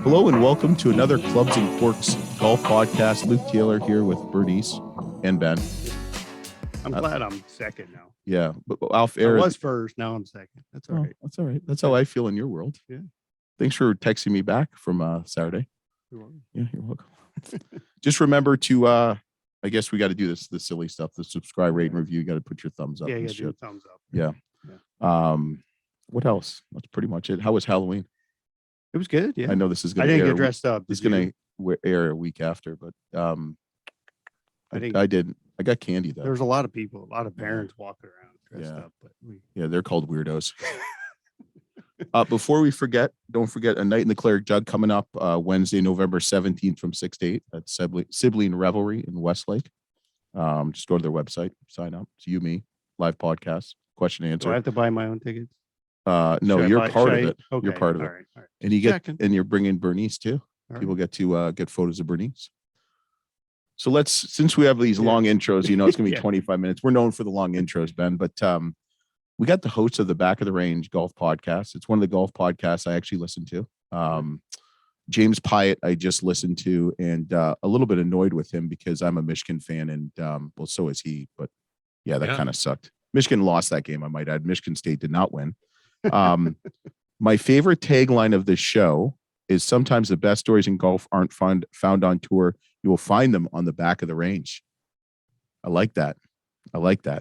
Hello and welcome to another Clubs and Corks golf podcast. Luke Taylor here with Bernice and Ben. I'm glad I'm second now. Yeah, but off air. I was first, now I'm second. That's all right. That's all right. That's how I feel in your world. Yeah. Thanks for texting me back from Saturday. You're welcome. Yeah, you're welcome. Just remember to I guess we got to do this, the silly stuff, the subscribe, rate, and review. You got to put your thumbs up. Yeah, and you shit. do thumbs up. Yeah. What else? That's pretty much it. How was Halloween? It was good. Yeah. I know this is I going to didn't air. get dressed up. It's going to air a week after, but I didn't. I got candy though. There was a lot of people, a lot of parents walking around dressed up. But they're called weirdos. Before we forget, don't forget A Night in the Cleric Jug coming up Wednesday, November 17th from 6 to 8 at Sibling Revelry in Westlake. Just go to their website, sign up. It's me, live podcast, question and answer. Do I have to buy my own tickets? No, you're part of it. Okay. You're part of it. All right. And you get, and you're bringing Bernice too. All People get to get photos of Bernice. So since we have these long intros, it's gonna be 25 minutes. We're known for the long intros, Ben, but we got the host of the Back of the Range golf podcast. It's one of the golf podcasts I actually listen to. James Pyatt, I just listened to, and a little bit annoyed with him because I'm a Michigan fan, and well, so is he. But that kind of sucked. Michigan lost that game, I might add. Michigan State did not win. My favorite tagline of this show is sometimes the best stories in golf aren't found on tour. You will find them on the back of the range. I like that. Yeah.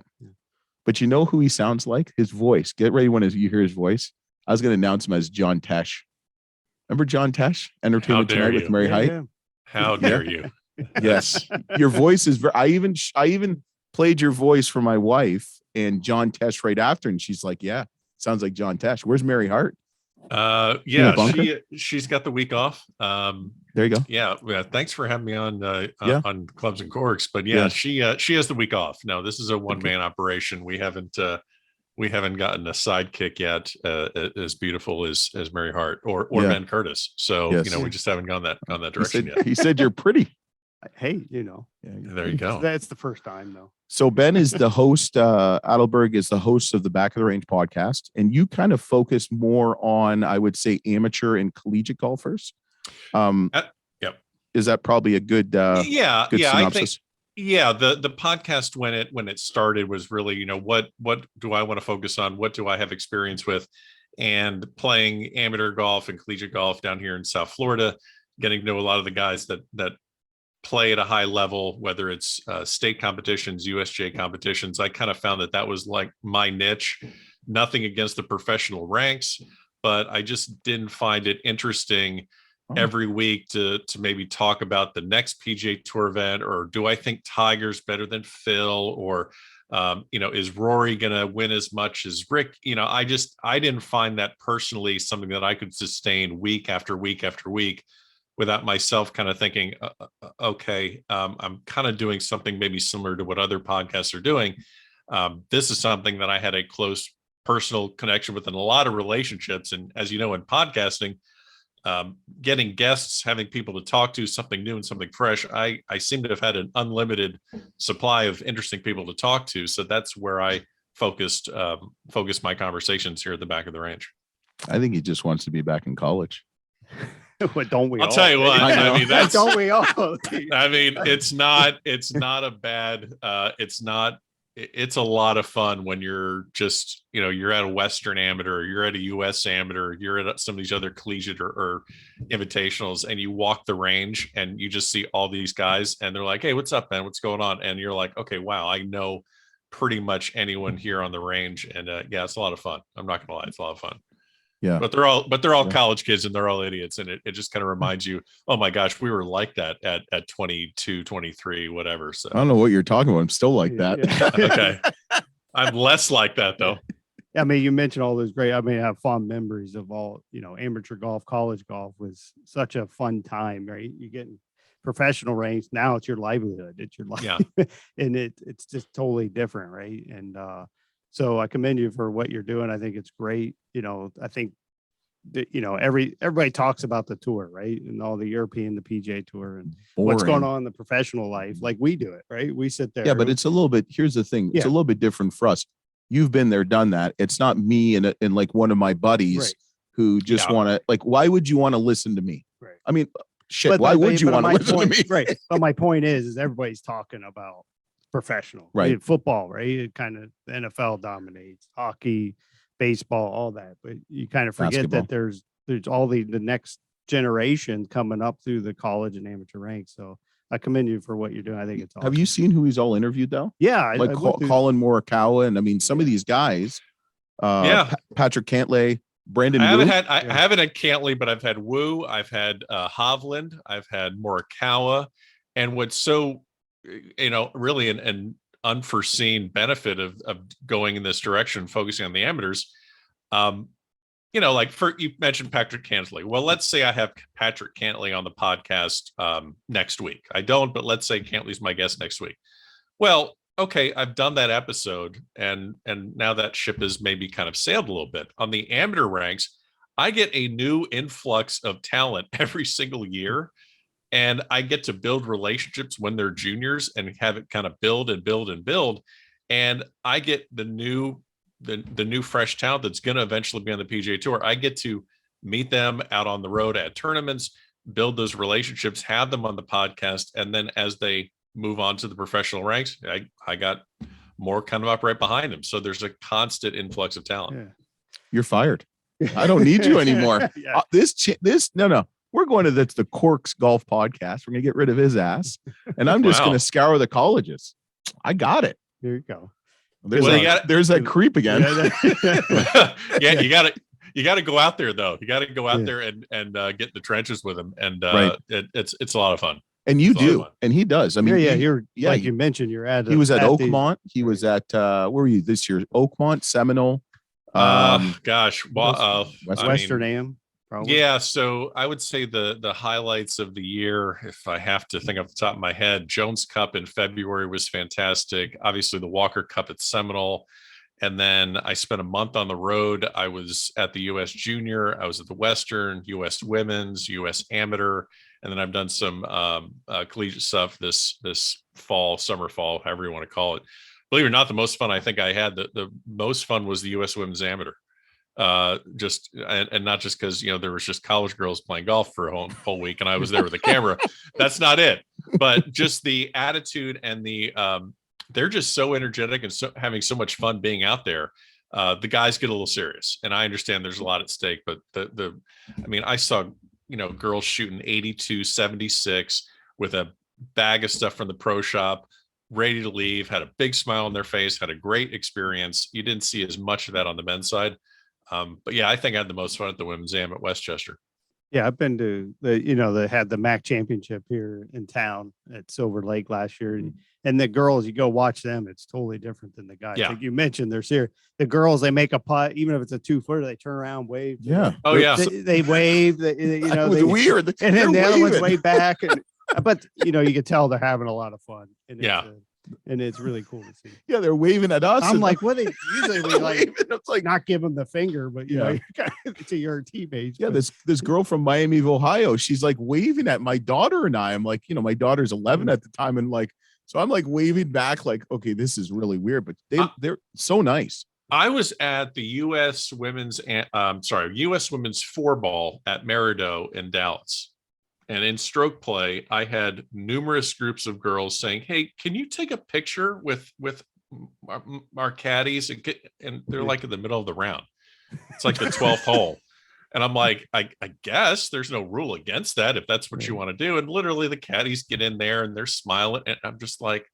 But you know who he sounds like? His voice. Get ready when you hear his voice. I was going to announce him as John Tesh. Remember John Tesh? Entertainment Tonight with Mary Height. Yeah. How dare you? Yes. Your voice is I even played your voice for my wife and John Tesh right after, and she's like, yeah, sounds like John Tesh. Where's Mary Hart? She's got the week off. There you go. Yeah. Thanks for having me on Clubs and Corks. But she has the week off. No, this is a one-man operation. We haven't gotten a sidekick yet as beautiful as Mary Hart or Ben Curtis. So we just haven't gone that direction yet. He said you're pretty. Hey, there you go. That's the first time though. So Ben is the host. Adelberg is the host of the Back of the Range podcast, and you kind of focus more on, I would say, amateur and collegiate golfers. Yep. Is that probably a good synopsis? I think. Yeah, the podcast when it started was really, what do I want to focus on? What do I have experience with? And playing amateur golf and collegiate golf down here in South Florida, getting to know a lot of the guys that play at a high level, whether it's state competitions, USJ competitions. I kind of found that was like my niche. Nothing against the professional ranks, but I just didn't find it interesting every week to maybe talk about the next PGA Tour event, or do I think Tiger's better than Phil, or is Rory gonna win as much as Rick? I didn't find that personally something that I could sustain week after week after week without myself kind of thinking, okay, I'm kind of doing something maybe similar to what other podcasts are doing. This is something that I had a close personal connection with and a lot of relationships. And as you know, in podcasting, getting guests, having people to talk to, something new and something fresh, I seem to have had an unlimited supply of interesting people to talk to. So that's where I focused my conversations here at the Back of the Range. I think he just wants to be back in college. What don't we? I'll tell you what. I mean, that's don't we all? I mean, it's not a bad. It's a lot of fun when you're just, you're at a Western Amateur, you're at a US Amateur, you're at some of these other collegiate or invitationals, and you walk the range and you just see all these guys and they're like, hey, what's up, man? What's going on? And you're like, okay, wow, I know pretty much anyone here on the range. And it's a lot of fun. I'm not gonna lie, it's a lot of fun. Yeah. But they're all college kids and they're all idiots. And it just kind of reminds you, oh my gosh, we were like that at 22, 23, whatever. So I don't know what you're talking about. I'm still like that. Yeah. Okay. I'm less like that though. I mean, you mentioned all those great, I have fond memories of all, amateur golf, college golf was such a fun time, right? You get professional ranks. Now it's your livelihood. It's your life. Yeah. And it's just totally different. Right. And, so I commend you for what you're doing. I think it's great. I think that, everybody talks about the tour, right? And all the European, the PGA Tour, and what's going on in the professional life. Like we do it, right? We sit there. Yeah, but it's a little bit, here's the thing. It's a little bit different for us. you've been there, done that. It's not me and like one of my buddies Right. who just want to, like, why would you want to listen to me? Right. I mean, shit, why would you want to listen to me? Right. But my point is everybody's talking about professional, right? Football, right? It kind of, the NFL dominates, hockey, baseball, all that. But you kind of forget Basketball. that there's all the next generation coming up through the college and amateur ranks. So I commend you for what you're doing. I think it's awesome. Have you seen who he's all interviewed though? Yeah. Like Colin Morikawa. And I mean, some of these guys, Patrick Cantlay, Brandon. I haven't had Cantlay, but I've had Wu, I've had Hovland, I've had Morikawa. And what's so, really an unforeseen benefit of going in this direction, focusing on the amateurs, like you mentioned Patrick Cantlay. Well, let's say I have Patrick Cantlay on the podcast next week. I don't, but let's say Cantlay's my guest next week. Well, okay, I've done that episode, and now that ship has maybe kind of sailed a little bit. On the amateur ranks, I get a new influx of talent every single year, and I get to build relationships when they're juniors and have it kind of build and build and build. And I get the new fresh talent that's going to eventually be on the PGA Tour. I get to meet them out on the road at tournaments, build those relationships, have them on the podcast, and then as they move on to the professional ranks, I got more kind of up right behind them. So there's a constant influx of talent. Yeah. You're fired. I don't need you anymore. Yeah. No. We're going to the Corks golf podcast. We're going to get rid of his ass, and I'm just going to scour the colleges. I got it. There you go. There's that creep again. Yeah, you got to go out there though. You got to go out there and get in the trenches with him, and it's a lot of fun. And you do, and he does. I mean, you're like you mentioned, you're at. He was at Oakmont. He was at where were you this year? Oakmont, Seminole. Western AM. Probably. Yeah, so I would say the highlights of the year, if I have to think off the top of my head, Jones Cup in February was fantastic. Obviously, the Walker Cup at Seminole. And then I spent a month on the road. I was at the U.S. Junior. I was at the Western, U.S. Women's, U.S. Amateur. And then I've done some collegiate stuff this summer, fall, however you want to call it. Believe it or not, the most fun I think I had, the most fun was the U.S. Women's Amateur. And not just because there was just college girls playing golf for a whole week and I was there with a camera. That's not it, but just the attitude and the they're just so energetic and so having so much fun being out there. The guys get a little serious, and I understand there's a lot at stake, but I saw girls shooting 82, 76 with a bag of stuff from the pro shop, ready to leave, had a big smile on their face, had a great experience. You didn't see as much of that on the men's side. But yeah, I think I had the most fun at the Women's Am at Westchester. Yeah, I've been to they had the MAC championship here in town at Silver Lake last year. And the girls, you go watch them, it's totally different than the guys. Yeah. Like you mentioned, they're serious. The girls, they make a putt, even if it's a 2-footer, they turn around, wave. Yeah. Oh yeah. They wave. Weird. And then the other one's way back. But you can tell they're having a your fun. And and it's really cool to see. Yeah, they're waving at us. I'm like, what? Usually we like, it's like not give them the finger, but to your teammates. Yeah, this girl from Miami of Ohio, she's like waving at my daughter and I. I'm like, my daughter's 11 at the time, and like, so I'm like waving back, like, okay, this is really weird, but they're so nice. I was at the U.S. Women's 4-ball at Merido in Dallas. And in stroke play, I had numerous groups of girls saying, "Hey, can you take a picture with our caddies?" And they're like in the middle of the round. It's like the 12th hole. And I'm like, I guess there's no rule against that if that's what you want to do. And literally the caddies get in there and they're smiling. And I'm just like,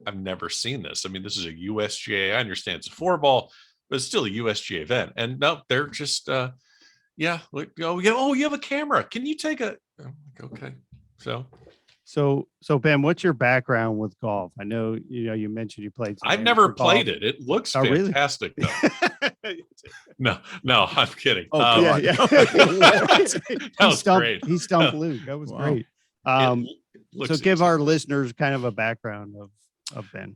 I've never seen this. I mean, this is a USGA. I understand it's a 4-ball, but it's still a USGA event. And no, they're just, you have a camera. Can you take a... Okay. So Ben, what's your background with golf? I know, you mentioned you played. I've never played it. It looks fantastic. Really? No, I'm kidding. Oh, yeah. That was great. He stumped Luke. That was great. So give our listeners kind of a background of Ben.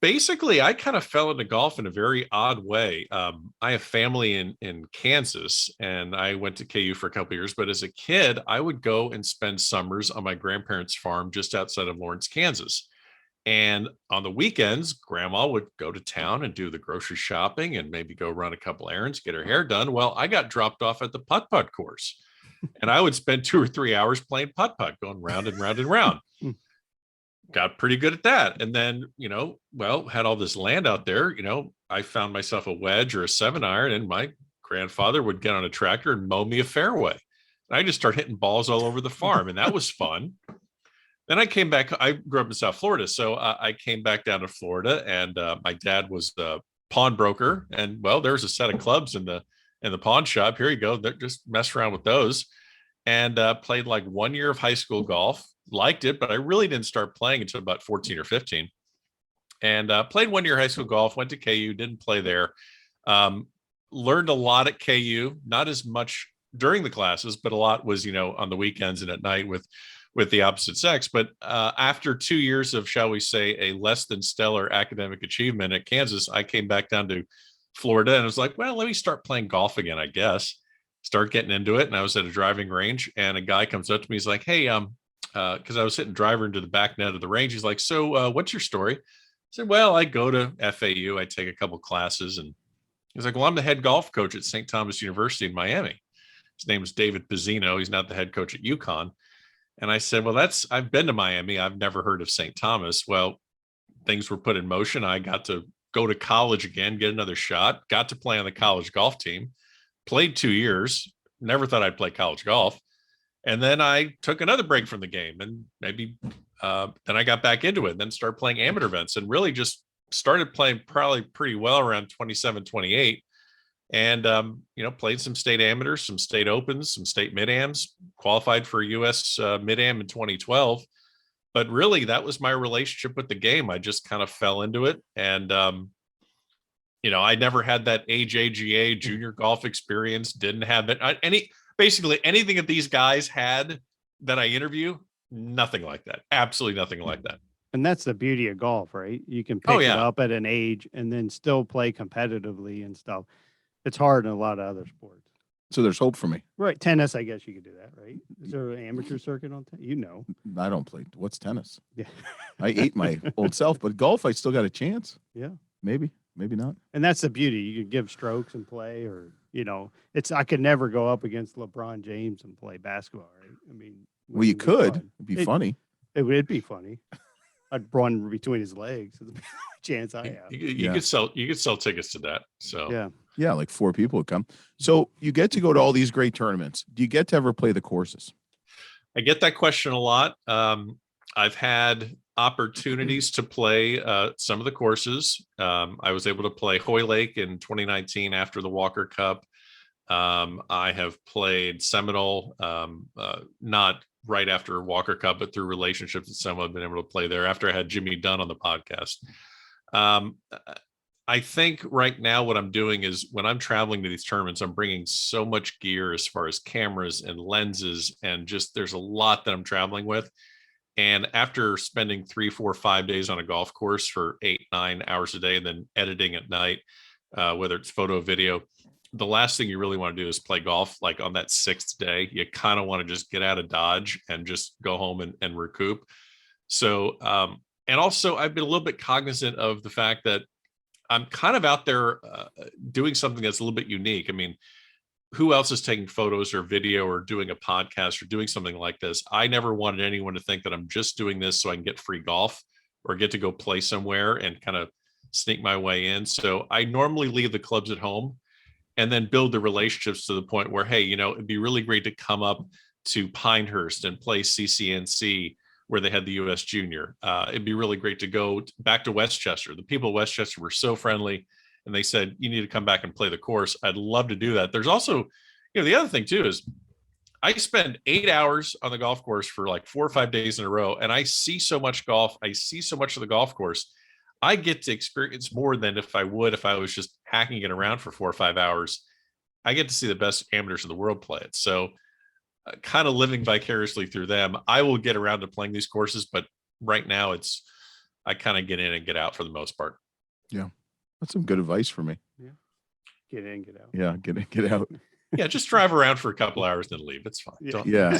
Basically, I kind of fell into golf in a very odd way. I have family in Kansas, and I went to KU for a couple of years. But as a kid, I would go and spend summers on my grandparents' farm just outside of Lawrence, Kansas. And on the weekends, grandma would go to town and do the grocery shopping and maybe go run a couple errands, get her hair done. Well, I got dropped off at the putt-putt course, and I would spend 2 or 3 hours playing putt-putt, going round and round and round. Got pretty good at that. And then, had all this land out there. I found myself a wedge or a 7-iron, and my grandfather would get on a tractor and mow me a fairway. And I just started hitting balls all over the farm, and that was fun. Then I came back. I grew up in South Florida, so I came back down to Florida, and my dad was the pawnbroker. And there's a set of clubs in the pawn shop. Here you go. They're just mess around with those, and played like 1 year of high school golf. Liked it, but I really didn't start playing until about 14 or 15. And played 1 year high school golf. Went to KU. Didn't play there. Learned a lot at KU. Not as much during the classes, but a lot was on the weekends and at night with the opposite sex. But after 2 years of, shall we say, a less than stellar academic achievement at Kansas, I came back down to Florida and I was like, well, let me start playing golf again, I guess. Start getting into it. And I was at a driving range, and a guy comes up to me. He's like, hey, because I was hitting driver into the back net of the range. He's like, so what's your story? I said, well, I go to FAU. I take a couple classes. And he's like, well, I'm the head golf coach at St. Thomas University in Miami. His name is David Pizzino. He's not the head coach at UConn. And I said, well, I've been to Miami. I've never heard of St. Thomas. Well, things were put in motion. I got to go to college again, get another shot, got to play on the college golf team, played 2 years, never thought I'd play college golf. And then I took another break from the game, and maybe then I got back into it and then started playing amateur events, and really just started playing probably pretty well around 27, 28. And, played some state amateurs, some state opens, some state mid-ams, qualified for US mid-am in 2012. But really, that was my relationship with the game. I just kind of fell into it. And, I never had that AJGA junior golf experience, didn't have it. Basically anything that these guys had that I interview, nothing like that. Absolutely nothing like that. And that's the beauty of golf, right? You can pick it up at an age and then still play competitively and stuff. It's hard in a lot of other sports. So there's hope for me. Right. Tennis, I guess you could do that, right? Is there an amateur circuit on tennis? I don't play. What's tennis? Yeah. I ate my old self, but golf, I still got a chance. Yeah. Maybe not. And that's the beauty. You could give strokes and play, or, I could never go up against LeBron James and play basketball, right? I mean, well, you could. It'd be funny. It would be funny. I'd run between his legs. It's the chance I have. You could sell tickets to that. So yeah, like 4 people would come. So you get to go to all these great tournaments. Do you get to ever play the courses? I get that question a lot. I've had opportunities to play some of the courses. I was able to play Hoy Lake in 2019 after the Walker Cup. I have played Seminole, not right after Walker Cup, but through relationships with some, I've been able to play there after I had Jimmy Dunn on the podcast. I think right now what I'm doing is when I'm traveling to these tournaments, I'm bringing so much gear as far as cameras and lenses, and just there's a lot that I'm traveling with. And after spending 3, 4, 5 days on a golf course for 8, 9 hours a day, and then editing at night, whether it's photo, video, the last thing you really want to do is play golf. Like on that 6th day, you kind of want to just get out of Dodge and just go home and recoup. So, and also I've been a little bit cognizant of the fact that I'm kind of out there doing something that's a little bit unique. I mean, who else is taking photos or video or doing a podcast or doing something like this? I never wanted anyone to think that I'm just doing this so I can get free golf or get to go play somewhere and kind of sneak my way in. So I normally leave the clubs at home and then build the relationships to the point where, hey, it'd be really great to come up to Pinehurst and play CCNC where they had the US Junior. It'd be really great to go back to Westchester. The people of Westchester were so friendly, and they said, you need to come back and play the course. I'd love to do that. There's also, the other thing too, is I spend 8 hours on the golf course for like 4 or 5 days in a row, and I see so much golf. I see so much of the golf course. I get to experience more than if I was just hacking it around for 4 or 5 hours. I get to see the best amateurs in the world play it. So kind of living vicariously through them. I will get around to playing these courses, but right now I kind of get in and get out for the most part. Yeah. That's some good advice for me. Yeah. Get in, get out. Yeah. Get in, get out. Yeah. Just drive around for a couple hours, then leave. It's fine. Yeah.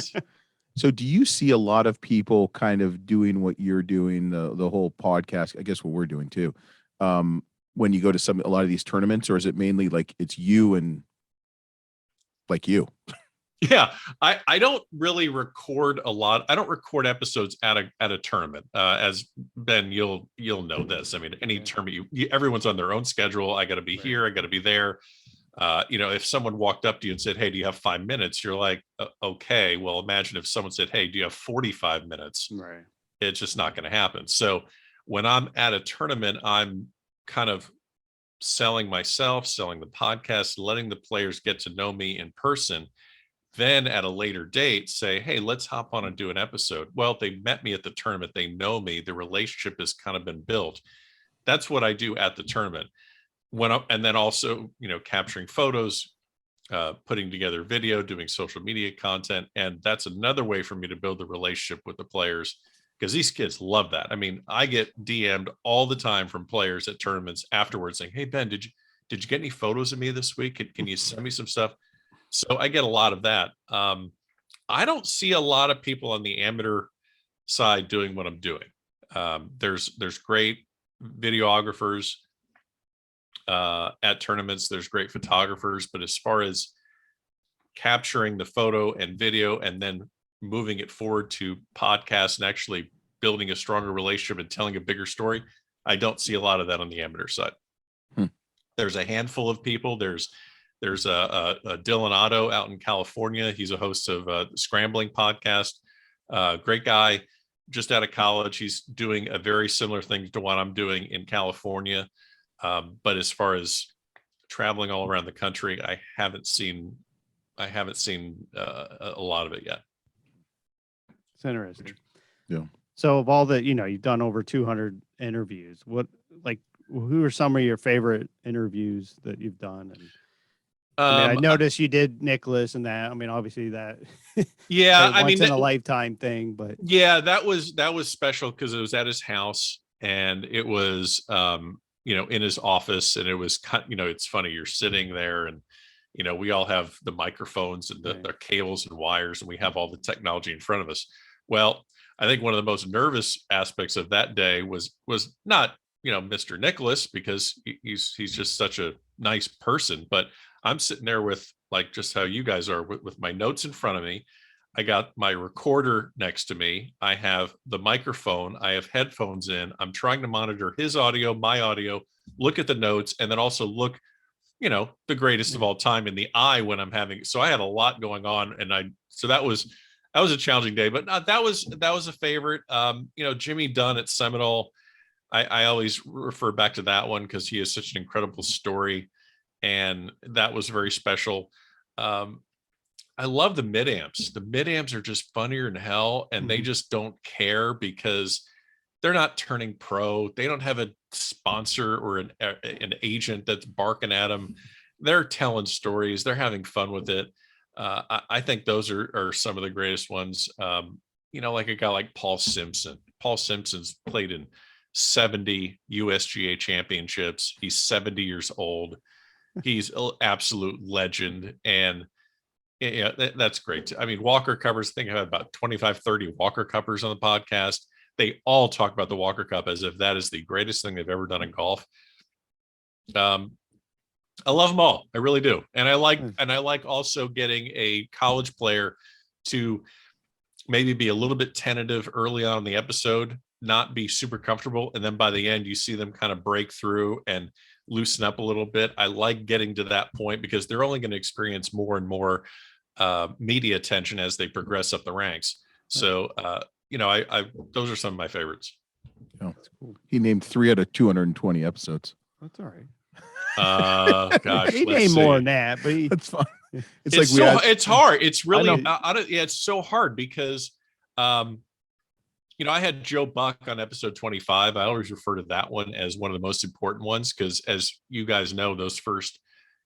So do you see a lot of people kind of doing what you're doing, the whole podcast, I guess what we're doing too, when you go to a lot of these tournaments, or is it mainly like it's you and like you? Yeah, I don't really record a lot. I don't record episodes at a tournament. As Ben, you'll know this. I mean, any tournament, everyone's on their own schedule. I got to be here. I got to be there. If someone walked up to you and said, "Hey, do you have 5 minutes?" You're like, "Okay." Well, imagine if someone said, "Hey, do you have 45 minutes?" Right. It's just not going to happen. So when I'm at a tournament, I'm kind of selling myself, selling the podcast, letting the players get to know me in person. Then at a later date, say, "Hey, let's hop on and do an episode." Well, they met me at the tournament. They know me. The relationship has kind of been built. That's what I do at the tournament. And then also, capturing photos, putting together video, doing social media content. And that's another way for me to build the relationship with the players, because these kids love that. I mean, I get DM'd all the time from players at tournaments afterwards saying, "Hey, Ben, did you get any photos of me this week? Can you send me some stuff?" So I get a lot of that. I don't see a lot of people on the amateur side doing what I'm doing. There's great videographers at tournaments. There's great photographers, but as far as capturing the photo and video and then moving it forward to podcast and actually building a stronger relationship and telling a bigger story, I don't see a lot of that on the amateur side. There's a handful of people. There's a Dylan Otto out in California. He's a host of the Scrambling podcast. Great guy, just out of college. He's doing a very similar thing to what I'm doing in California. But as far as traveling all around the country, I haven't seen a lot of it yet. It's interesting. Yeah. So of all the, you've done over 200 interviews. Who are some of your favorite interviews that you've done? And I noticed you did Nicholas and that. I mean, obviously that. Yeah, once in a lifetime thing, but yeah, that was special because it was at his house and it was, in his office, and it was it's funny. You're sitting there, and we all have the microphones and the cables and wires, and we have all the technology in front of us. Well, I think one of the most nervous aspects of that day was not Mr. Nicholas, because he's just such a nice person, but I'm sitting there with, like, just how you guys are, with my notes in front of me. I got my recorder next to me. I have the microphone. I have headphones in. I'm trying to monitor his audio, my audio, look at the notes, and then also look, the greatest of all time in the eye when I'm having. So I had a lot going on, and so that was a challenging day, but that was a favorite. Jimmy Dunn at Seminole. I always refer back to that one because he has such an incredible story, and that was very special. I love the mid-amps. The mid-amps are just funnier than hell, and they just don't care because they're not turning pro. They don't have a sponsor or an agent that's barking at them. They're telling stories. They're having fun with it. I think those are some of the greatest ones. Like a guy like Paul Simpson. Paul Simpson's played in 70 USGA championships. He's 70 years old. He's an absolute legend. And yeah, that's great. I mean, Walker Cuppers, I think I have about 25, 30 Walker Cuppers on the podcast. They all talk about the Walker Cup as if that is the greatest thing they've ever done in golf. I love them all. I really do. And I like also getting a college player to maybe be a little bit tentative early on in the episode, not be super comfortable. And then by the end, you see them kind of break through and loosen up a little bit. I like getting to that point because they're only going to experience more and more media attention as they progress up the ranks. So, those are some of my favorites. Oh, that's cool. He named 3 out of 220 episodes. That's all right. Gosh, he named more than that, but that's fine. It's hard. It's really, it's so hard because, I had Joe Buck on episode 25. I always refer to that one as one of the most important ones because, as you guys know, those first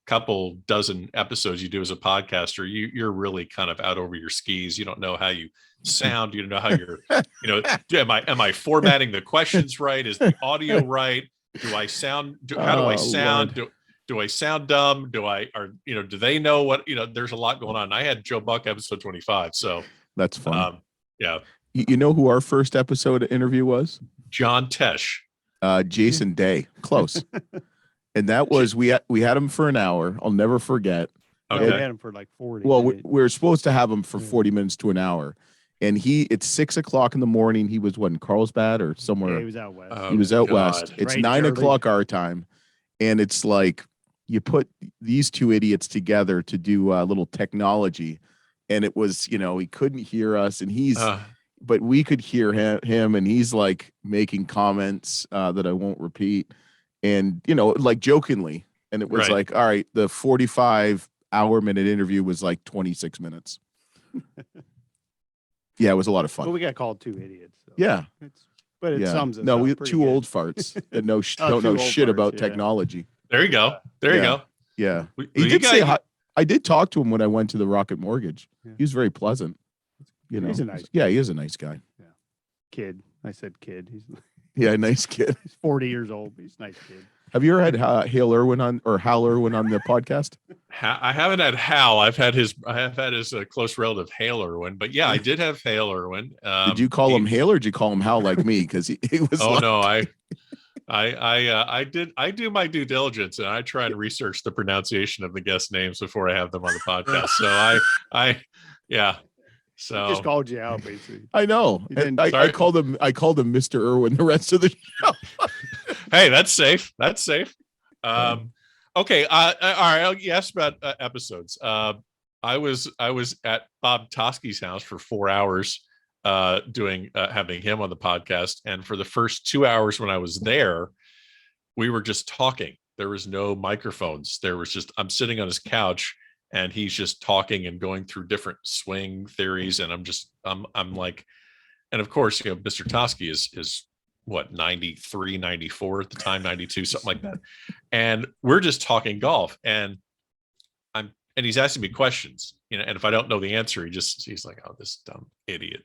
couple dozen episodes you do as a podcaster, you're really kind of out over your skis. You don't know how you sound. You don't know how you're, am I formatting the questions right? Is the audio right? Do I sound? How do I sound? Do I sound dumb? Do they know what? There's a lot going on. I had Joe Buck episode 25, so That's funny. Yeah. You know who our first episode interview was? John Tesh. Jason Day. Close. And that was we had him for an hour. I'll never forget. We Okay. had him for like 40. Well, right? we were supposed to have him for 40 minutes to an hour. And it's 6 o'clock in the morning. He was in Carlsbad or somewhere. Yeah, he was out west. Oh, He was out God. west. It's Right, 9 early. o'clock our time. And it's like you put these two idiots together to do a little technology. And it was, he couldn't hear us. And but we could hear him. And he's like making comments that I won't repeat. And, like jokingly. And it was Right. like, all right, the 45-hour-minute interview was like 26 minutes. Yeah, it was a lot of fun. But we got called two idiots. So Yeah. But it Yeah. sums us No, up we pretty two good. old farts that don't two know old shit farts, about yeah. technology. There you go. There you Yeah. go. Yeah. We- He you did say guys- hi. I did talk to him when I went to the Rocket Mortgage. Yeah. He was very pleasant. He's a nice Yeah, he is a nice guy. kid. I said kid. He's Yeah, nice kid. 40 years old. But he's a nice kid. Have you ever had Hal Irwin on the podcast? I haven't had Hal. I have had his close relative Hale Irwin, but yeah, I did have Hale Irwin. Did you call him Hale or did you call him Hal like me? Because he was. Oh like, no, I do my due diligence and I try to research the pronunciation of the guest names before I have them on the podcast. So So He just called you out, basically. I know. He And didn't- I called him Mr. Irwin the rest of the show. hey, that's safe. That's safe. Okay. All right. You asked about episodes. I was at Bob Toski's house for 4 hours, having him on the podcast. And for the first 2 hours when I was there, we were just talking. There was no microphones. I'm sitting on his couch and he's just talking and going through different swing theories. And I'm like, and of course, Mr. Toski is what, 93, 94 at the time, 92, something like that. And we're just talking golf and he's asking me questions, and if I don't know the answer, he's like, oh, this dumb idiot.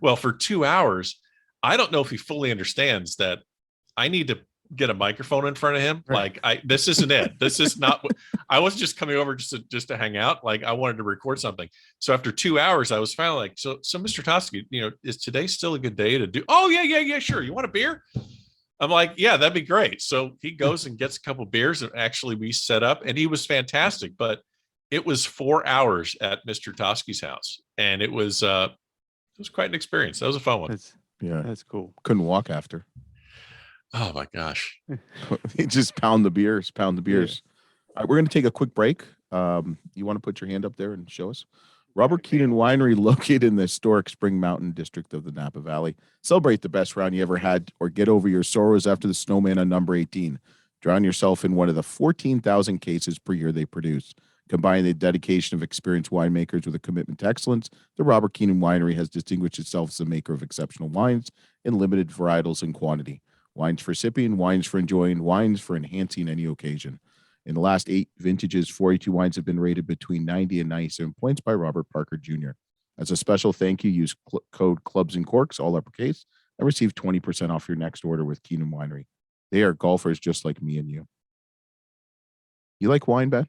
Well, for 2 hours, I don't know if he fully understands that I need to get a microphone in front of him. Right. Like this isn't it. This is not what I wasn't just coming over just to hang out. Like I wanted to record something. So after 2 hours, I was finally like, so Mr. Toski, is today still a good day to do? Oh yeah, sure. You want a beer? I'm like, yeah, that'd be great. So he goes and gets a couple beers and actually we set up and he was fantastic, but it was 4 hours at Mr. Toski's house. And it was quite an experience. That was a fun one. That's cool. Couldn't walk after. Oh my gosh. He just pound the beers. All right, we're going to take a quick break. You want to put your hand up there and show us? Robert Keenan Winery, located in the historic Spring Mountain district of the Napa Valley. Celebrate the best round you ever had or get over your sorrows after the snowman on number 18. Drown yourself in one of the 14,000 cases per year they produce. Combining the dedication of experienced winemakers with a commitment to excellence, the Robert Keenan Winery has distinguished itself as a maker of exceptional wines in limited varietals and quantity. Wines for sipping, wines for enjoying, wines for enhancing any occasion. In the last 8 vintages, 42 wines have been rated between 90 and 97 points by Robert Parker Jr. As a special thank you, use code Clubs and Corks, all uppercase, and receive 20% off your next order with Keenan Winery. They are golfers just like me and you. You like wine, Ben?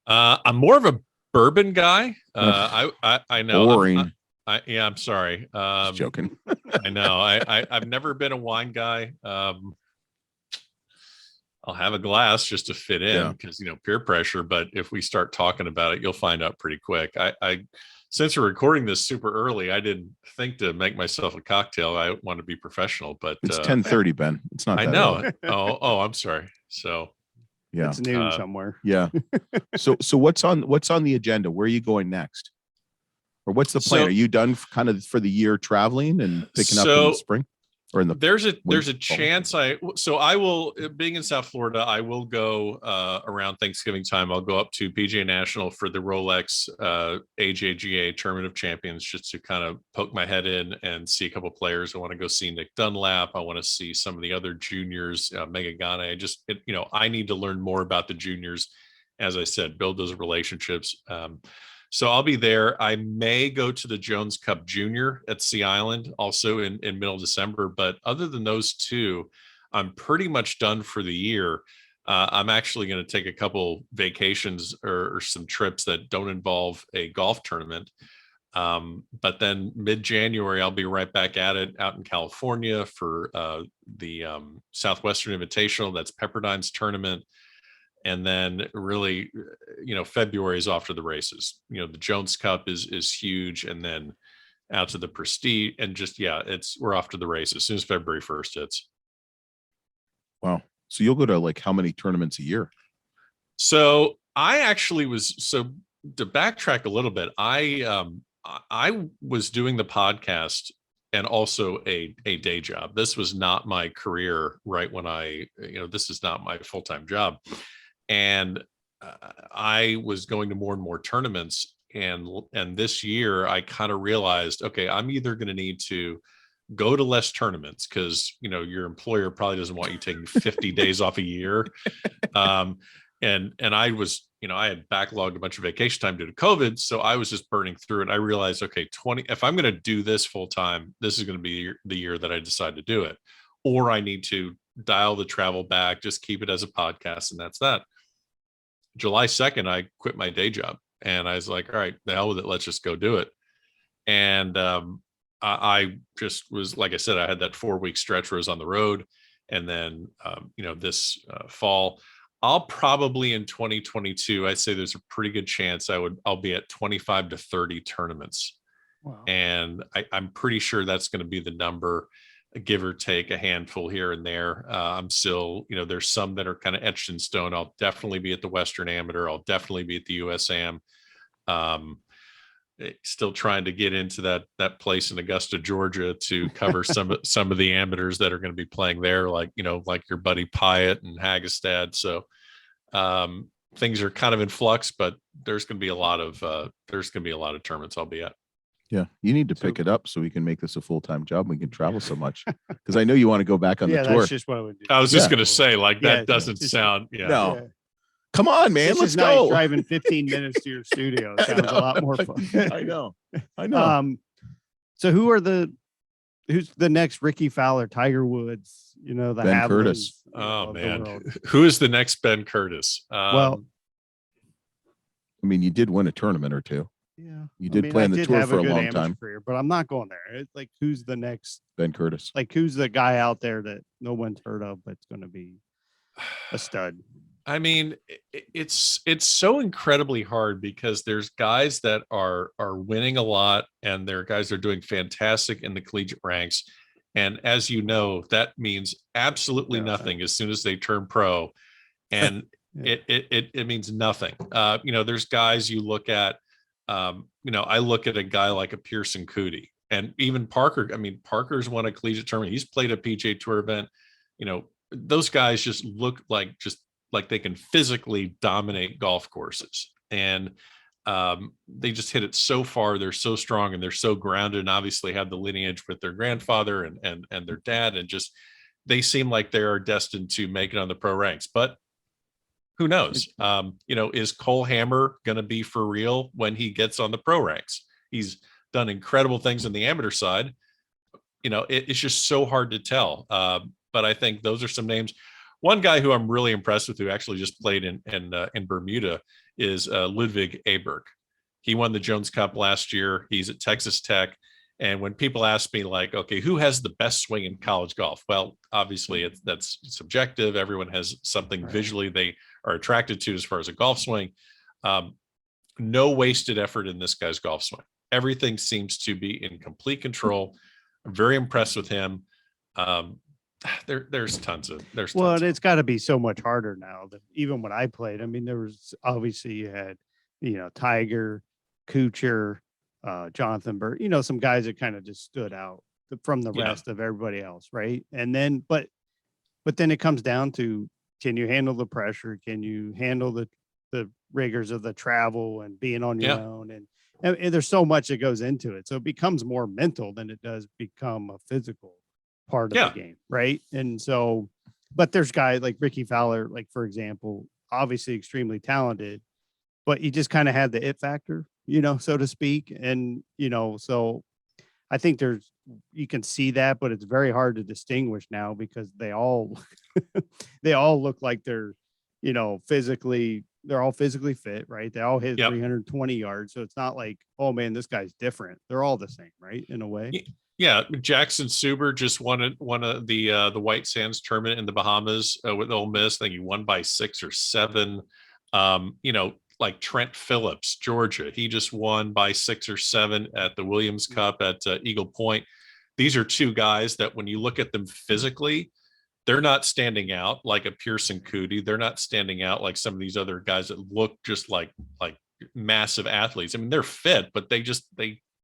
I'm more of a bourbon guy. I know. Boring. I'm sorry. Just joking. I know. I've never been a wine guy. I'll have a glass just to fit in because peer pressure. But if we start talking about it, you'll find out pretty quick. I since we're recording this super early, I didn't think to make myself a cocktail. I want to be professional, but It's 10:30, Ben. It's not. I that know. early. Oh, I'm sorry. So Yeah. It's noon somewhere. Yeah. So what's on the agenda? Where are you going next? Or what's the plan? So- Are you done kind of for the year traveling and picking up in the spring or in the there's a fall. chance I will, being in South Florida, I will go around Thanksgiving time. I'll go up to PGA National for the Rolex AJGA Tournament of Champions just to kind of poke my head in and see a couple players. I want to go see Nick Dunlap. I want to see some of the other juniors, Mega Gane. I need to learn more about the juniors. As I said, build those relationships. So I'll be there. I may go to the Jones Cup Junior at Sea Island also in middle December. But other than those two, I'm pretty much done for the year. I'm actually going to take a couple vacations or some trips that don't involve a golf tournament. But then mid-January, I'll be right back at it out in California for the Southwestern Invitational. That's Pepperdine's tournament. And then really, February is off to the races. The Jones Cup is huge. And then out to the Prestige, and just, we're off to the races as soon as February 1st hits. Wow. So you'll go to like how many tournaments a year? So I actually to backtrack a little bit, I was doing the podcast and also a day job. This was not my career right when this is not my full-time job. And I was going to more and more tournaments. And this year I kind of realized, okay, I'm either going to need to go to less tournaments because, your employer probably doesn't want you taking 50 days off a year. And I was, I had backlogged a bunch of vacation time due to COVID. So I was just burning through it. I realized, okay, if I'm going to do this full time, this is going to be the year that I decide to do it. Or I need to dial the travel back, just keep it as a podcast. And that's that. July 2nd, I quit my day job and I was like, all right, the hell with it. Let's just go do it. And I just was, like I said, I had that 4-week stretch where I was on the road. And then, this fall, I'll probably in 2022, I'd say there's a pretty good chance I'll be at 25 to 30 tournaments. Wow. And I'm pretty sure that's going to be the number, give or take a handful here and there. I'm still, there's some that are kind of etched in stone. I'll definitely be at the Western Amateur. I'll definitely be at the USAM. Still trying to get into that place in Augusta, Georgia to cover some of the amateurs that are going to be playing there, like your buddy Pyatt and Hagestad. So things are kind of in flux, but there's going to be a lot of tournaments I'll be at. Yeah, you need to pick it up so we can make this a full-time job. We can travel so much because I know you want to go back on the tour. That's just what I would do. I was just going to say, that doesn't sound. Yeah. No. Yeah. Come on, man. Let's go. Driving 15 minutes to your studio sounds a lot more fun. I know. So who's the next Ricky Fowler, Tiger Woods? The Ben Curtis. Oh man, who is the next Ben Curtis? I mean, you did win a tournament or two. Yeah, you did play on the tour for a long time. Career, but I'm not going there. It's like, who's the next Ben Curtis? Like, who's the guy out there that no one's heard of, but it's going to be a stud? I mean, it's so incredibly hard because there's guys that are winning a lot, and there are guys that are doing fantastic in the collegiate ranks. And as you know, that means absolutely nothing as soon as they turn pro, and it means nothing. There's guys you look at. I look at a guy like a Pearson Cootie, and even Parker. I mean, Parker's won a collegiate tournament. He's played a PGA Tour event. Those guys just look like they can physically dominate golf courses, and they just hit it so far. They're so strong and they're so grounded, and obviously have the lineage with their grandfather and their dad, and just they seem like they are destined to make it on the pro ranks. But who knows? Is Cole Hammer going to be for real when he gets on the pro ranks? He's done incredible things on the amateur side. It's just so hard to tell. But I think those are some names. One guy who I'm really impressed with, who actually just played in Bermuda, is Ludwig Aberg. He won the Jones Cup last year. He's at Texas Tech. And when people ask me, like, okay, who has the best swing in college golf? Well, obviously that's subjective. Everyone has something visually they are attracted to as far as a golf swing. No wasted effort in this guy's golf swing. Everything seems to be in complete control. I'm very impressed with him. There's tons. And it's got to be so much harder now than even when I played. I mean, there was obviously you had, Tiger, Kuchar, Jonathan Burr, some guys that kind of just stood out from the rest of everybody else. Right. And then, but then it comes down to, can you handle the pressure? Can you handle the rigors of the travel and being on your own? And there's so much that goes into it. So it becomes more mental than it does become a physical part of the game. Right. And so, but there's guys like Ricky Fowler, like, for example, obviously extremely talented, but he just kind of had the it factor, so to speak. And, so I think you can see that, but it's very hard to distinguish now because they all look like they're, physically they're all physically fit, right? They all hit Yep. 320 yards. So it's not like, oh man, this guy's different. They're all the same, right? In a way. Yeah, Jackson Suber just won the White Sands tournament in the Bahamas with Ole Miss. I think he won by 6 or 7. Like Trent Phillips, Georgia, he just won by 6 or 7 at the Williams Cup at Eagle Point. These are two guys that when you look at them physically, they're not standing out like a Pearson Cootie. They're not standing out like some of these other guys that look just like massive athletes. I mean, they're fit, but they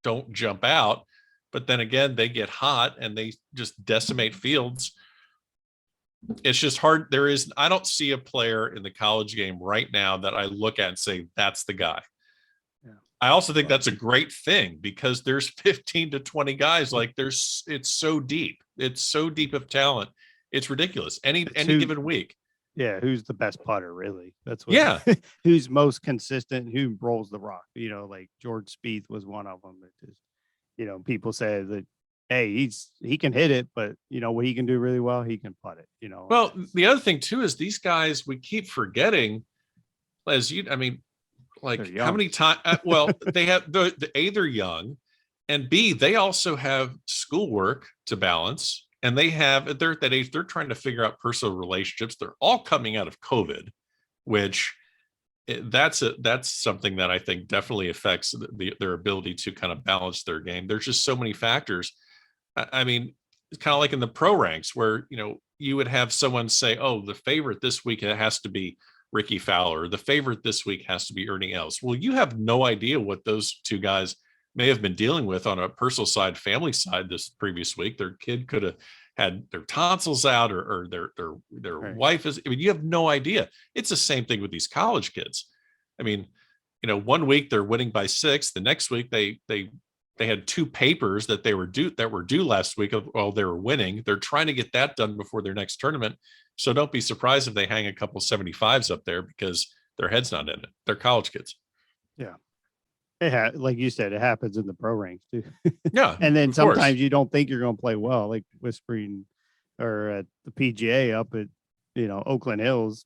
don't jump out. But then again, they get hot and they just decimate fields. It's just hard. I don't see a player in the college game right now that I look at and say, that's the guy. Yeah. I also think that's a great thing because there's 15 to 20 guys. Like it's so deep. It's so deep of talent. It's ridiculous. Any given week. Yeah. Who's the best putter, really? That's what, yeah. Who's most consistent, who rolls the rock, like George Spieth was one of them. It just, people say that, hey, he can hit it, but what he can do really well, he can putt it, Well, the other thing too is these guys, we keep forgetting, how many times, well, they have the A, they're young, and B, they also have schoolwork to balance. And they're at that age, they're trying to figure out personal relationships. They're all coming out of COVID, which that's something that I think definitely affects their ability to kind of balance their game. There's just so many factors. I mean, it's kind of like in the pro ranks where, you would have someone say, oh, the favorite this week, it has to be Ricky Fowler. The favorite this week has to be Ernie Els. Well, you have no idea what those two guys may have been dealing with on a personal side, family side this previous week. Their kid could have had their tonsils out or their right. wife is, you have no idea. It's the same thing with these college kids. I mean, 1 week they're winning by 6. The next week they had 2 papers that were due last week while they were winning. They're trying to get that done before their next tournament. So don't be surprised if they hang a couple 75s up there because their head's not in it. They're college kids. Yeah. Like you said, it happens in the pro ranks too. Yeah. And then sometimes you don't think you're going to play well, like whispering or at the PGA up at, Oakland Hills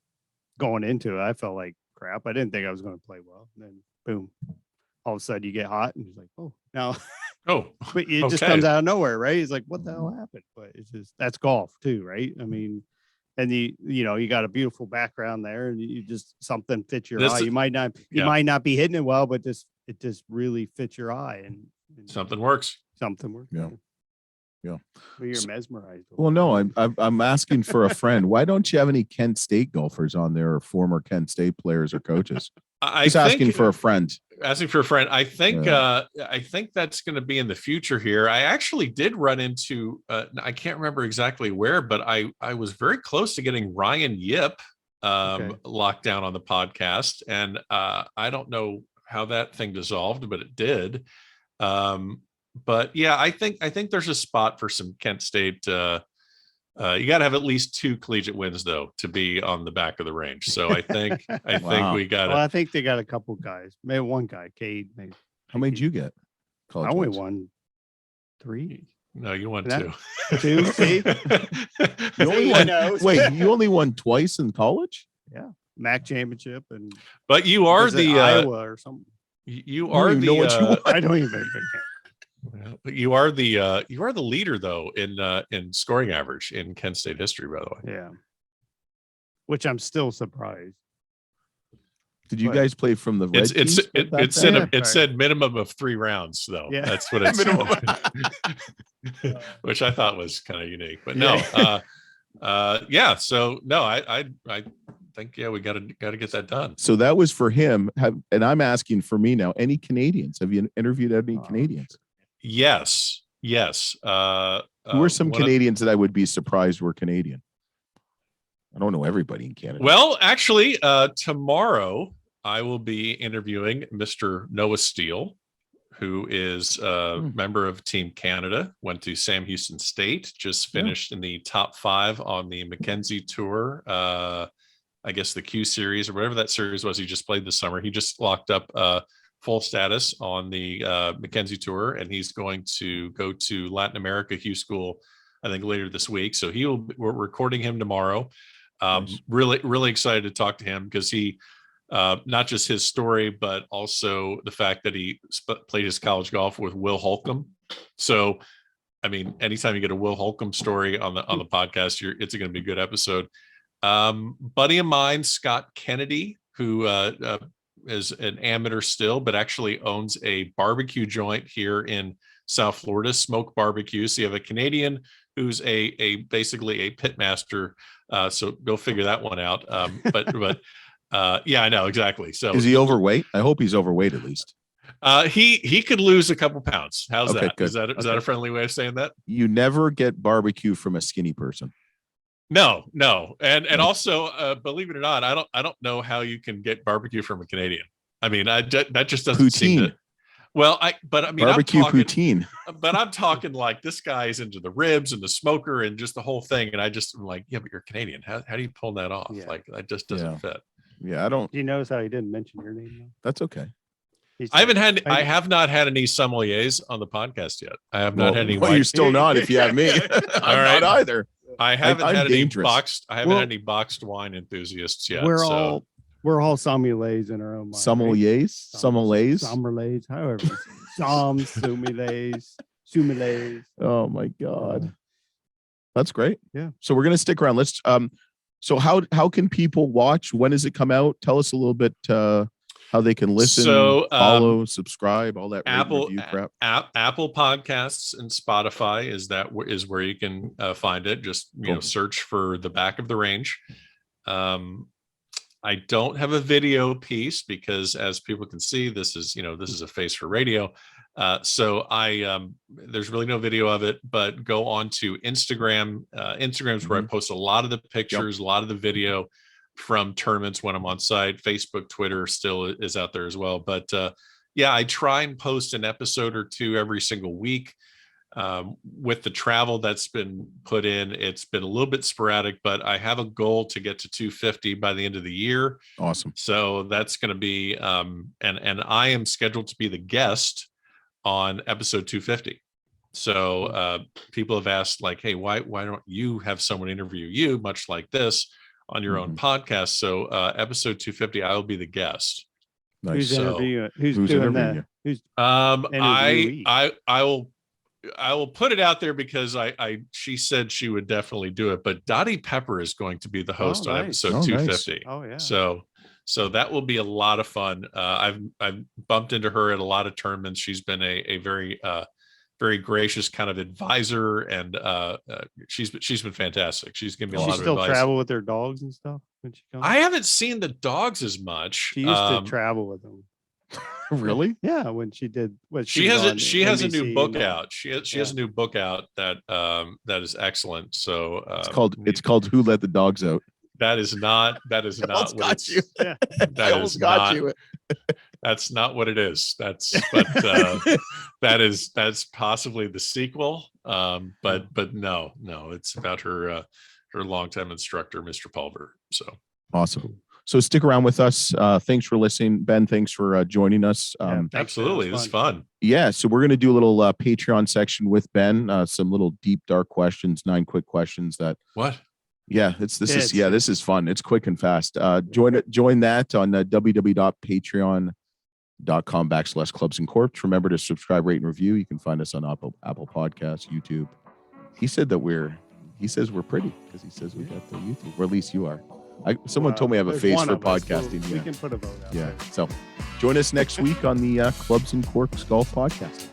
going into it. I felt like crap. I didn't think I was going to play well. And then boom, all of a sudden you get hot and you're like, oh, now. Oh, but it just comes out of nowhere, right? It's like, what the hell happened? But it's just, that's golf too, right? I mean, and you got a beautiful background there and you just, something fits your eye. You might not be hitting it well, but it just really fits your eye and something works. Yeah. Well, you're mesmerized. Well, no, I'm asking for a friend. Why don't you have any Kent State golfers on there or former Kent State players or coaches? Asking for a friend. Asking for a friend. I think that's going to be in the future here. I actually did run into I can't remember exactly where, but I was very close to getting Ryan Yip locked down on the podcast, and I don't know how that thing dissolved, but it did. But yeah, I think there's a spot for some Kent State. You got to have at least 2 collegiate wins though to be on the back of the range. So I think think we got. Well, I think they got a couple guys, maybe one guy, Cade. Maybe. How many did you get? I only won 3. No, you won 2. 2. See, you only won. Wait, you only won twice in college? Yeah, MAC championship and. But you are the Iowa or something. You are the. Know what you won. I don't even. But you are the leader though in scoring average in Kent State history, by the way. Yeah. Which I'm still surprised. Did you guys play from the red tees? It said minimum of 3 rounds though. Yeah. That's what it's which I thought was kind of unique. But no, yeah. So no, I think we got to get that done. So that was for him. And I'm asking for me now. Any Canadians? Have you interviewed any Canadians? Yes. Who are some Canadians that I would be surprised were Canadian? I don't know everybody in Canada. Well, actually, tomorrow I will be interviewing Mr. Noah Steele, who is a member of Team Canada, went to Sam Houston State, just finished in the top 5 on the Mackenzie Tour. I guess the Q Series or whatever that series was he just played this summer. He just locked up full status on the Mackenzie Tour, and he's going to go to Latin America Hugh School, I think, later this week. So we're recording him tomorrow. Nice. Really, really excited to talk to him because he not just his story, but also the fact that he played his college golf with Will Holcomb. So, I mean, anytime you get a Will Holcomb story on the podcast, it's going to be a good episode. Buddy of mine, Scott Kennedy, who is an amateur still, but actually owns a barbecue joint here in South Florida, Smoke Barbecue. So you have a Canadian who's basically a pit master. So go figure that one out. But yeah, I know exactly. So is he overweight? I hope he's overweight at least. He could lose a couple pounds. How's Okay, that? good. Is that a friendly way of saying that? You never get barbecue from a skinny person. No. And also, believe it or not, I don't know how you can get barbecue from a Canadian. I mean, that just doesn't seem to. Well, I mean, barbecue poutine. But I'm talking like this guy is into the ribs and the smoker and just the whole thing. And I'm like, yeah, but you're Canadian. How do you pull that off? Yeah. Like that just doesn't fit. Yeah, I don't. Do you notice how he didn't mention your name, though? That's okay. I have not had any sommeliers on the podcast yet. I have not had any. Well, you're still not if you have me. I'm not either. I haven't had any dangerous. boxed. I haven't had any boxed wine enthusiasts yet. We're all sommeliers in our own mind. Sommeliers, sommeliers, however. Sommeliers. Oh my God, that's great. Yeah. So we're gonna stick around. Let's. So how can people watch? When does it come out? Tell us a little bit. How they can listen, follow, subscribe, all that Apple review crap. Apple Podcasts and Spotify is where you can find it. Just search for The Back of the Range. I don't have a video piece because, as people can see, this is a face for radio. So there's really no video of it. But go on to Instagram. Instagram's where I post a lot of the pictures, a lot of the video from tournaments when I'm on site. Facebook, Twitter still is out there as well. But yeah, I try and post an episode or two every single week. With the travel that's been put in, it's been a little bit sporadic, but I have a goal to get to 250 by the end of the year. Awesome. So that's going to be, and I am scheduled to be the guest on episode 250. So people have asked like, hey, why don't you have someone interview you much like this on your own podcast? So episode 250, I will be the guest. Nice. Who's interviewing? Who's doing interviewing that? Who's I will put it out there because she said she would definitely do it, but Dottie Pepper is going to be the host on episode 250. Nice. Oh yeah. So that will be a lot of fun. I've bumped into her at a lot of tournaments. She's been a very very gracious kind of advisor, and she's been fantastic. She's given me a lot of advice. She still travel with her dogs and stuff when she comes? I haven't seen the dogs as much. She used to travel with them. Really? Yeah, when she did. She has a new book out. She has a new book out that is excellent. So it's called Who Let the Dogs Out. That is not what got you. Yeah. I almost got you. That's not what it is. That's possibly the sequel. But no, it's about her longtime instructor, Mr. Pulver. So awesome. So stick around with us. Thanks for listening, Ben. Thanks for joining us. Absolutely, this is fun. Yeah, so we're gonna do a little Patreon section with Ben. Some little deep dark questions, 9 quick questions that. What? Yeah, this is fun. It's quick and fast. Join that on www.patreon.com/Clubs and Corps. Remember to subscribe, rate, and review. You can find us on Apple Podcasts, YouTube. He says we're pretty because he says we got the YouTube, or at least you are. Someone told me I have a face for podcasting. We can put a vote out. Yeah. So join us next week on the Clubs and Corks Golf Podcast.